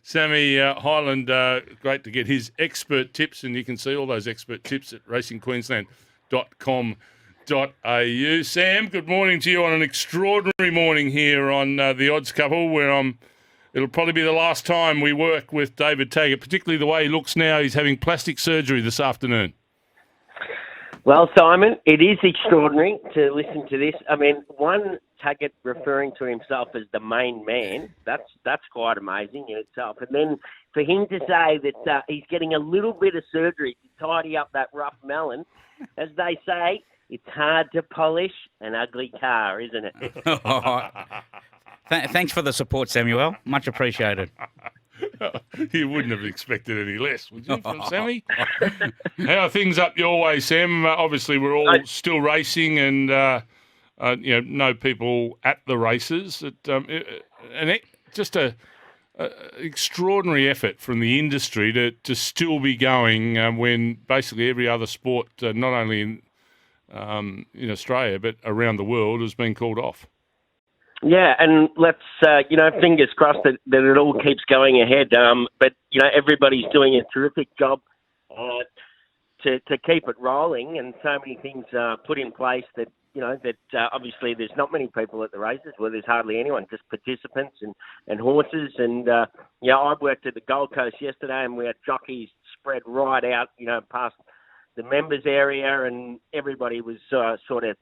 Sammy Hyland, great to get his expert tips, and you can see all those expert tips at racingqueensland.com.au. Sam, good morning to you on an extraordinary morning here on The Odds Couple, where it'll probably be the last time we work with David Taggart, particularly the way he looks now. He's having plastic surgery this afternoon. Well, Simon, it is extraordinary to listen to this. I mean, one, Taggart referring to himself as the main man, that's quite amazing in itself. And then for him to say that he's getting a little bit of surgery to tidy up that rough melon, as they say, it's hard to polish an ugly car, isn't it? Thanks for the support, Samuel. Much appreciated. You wouldn't have expected any less, would you, from Sammy? How are things up your way, Sam? Obviously, we're all still racing and know people at the races. Just an extraordinary effort from the industry to still be going when basically every other sport, not only in Australia but around the world, has been called off. Yeah, and let's, fingers crossed that it all keeps going ahead. But everybody's doing a terrific job to keep it rolling, and so many things put in place that, obviously there's not many people at the races. Well, there's hardly anyone, just participants and horses. And, I worked at the Gold Coast yesterday, and we had jockeys spread right out, past the members area, and everybody was sort of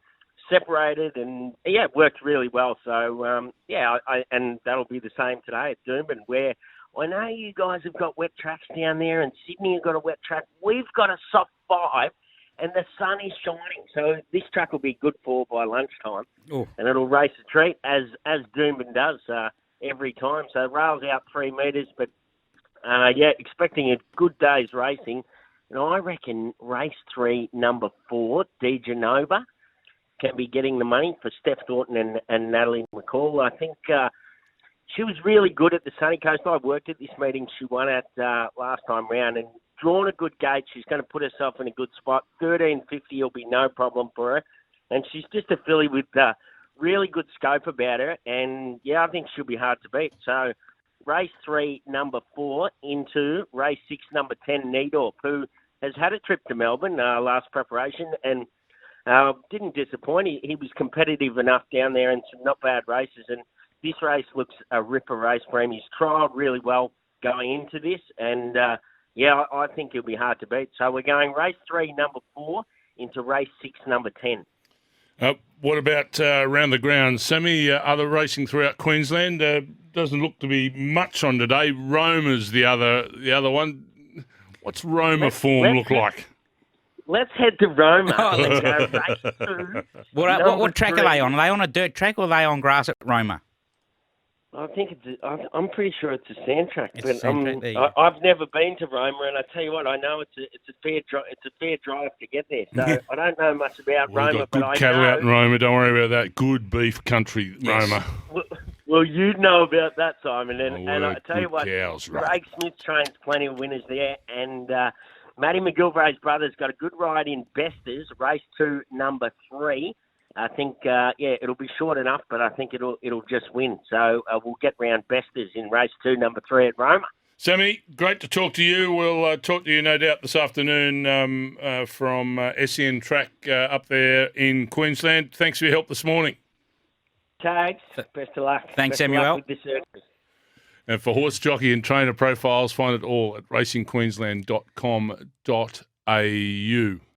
separated, and it worked really well. So and that'll be the same today at Doomben, where I know you guys have got wet tracks down there, and Sydney have got a wet track. We've got a soft 5, and the sun is shining, so this track will be good for by lunchtime. Ooh. And it'll race a treat as Doomben does every time. So rails out 3 metres, but expecting a good day's racing. And I reckon race 3, number 4, De Genova, can be getting the money for Steph Thornton and Natalie McCall. I think she was really good at the Sunny Coast. I worked at this meeting she won at last time round, and drawn a good gate. She's going to put herself in a good spot. 13.50 will be no problem for her. And she's just a filly with really good scope about her. And, I think she'll be hard to beat. So race 3, number 4, into race 6, number 10, Needorp, who has had a trip to Melbourne last preparation, and didn't disappoint. He was competitive enough down there in some not bad races, and this race looks a ripper race for him. He's trialled really well going into this, and I think he'll be hard to beat. So we're going race 3, number 4, into race 6, number 10. What about around the ground, Sammy? Other racing throughout Queensland? Doesn't look to be much on today. Roma's the other one. What's Roma form look like? Let's head to Roma. Let's go race 2. What track are they on? Are they on a dirt track or are they on grass at Roma? I think I'm pretty sure it's a sand track. I've never been to Roma, and I tell you what, I know it's a fair drive to get there. So I don't know much about Roma, but I know. Good cattle out in Roma. Don't worry about that. Good beef country, yes. Roma. Well, you know about that, Simon. And I tell you what, cows, right. Craig Smith trains plenty of winners there, and Matty McGilvary's brother's got a good ride in Besters, race 2, number 3. I think, it'll be short enough, but I think it'll just win. So we'll get round Besters in race 2, number 3 at Roma. Sammy, great to talk to you. We'll talk to you, no doubt, this afternoon from SEN Track up there in Queensland. Thanks for your help this morning. Tags, best of luck. Thanks, best Samuel. Of luck with the surgery. And for horse jockey and trainer profiles, find it all at racingqueensland.com.au.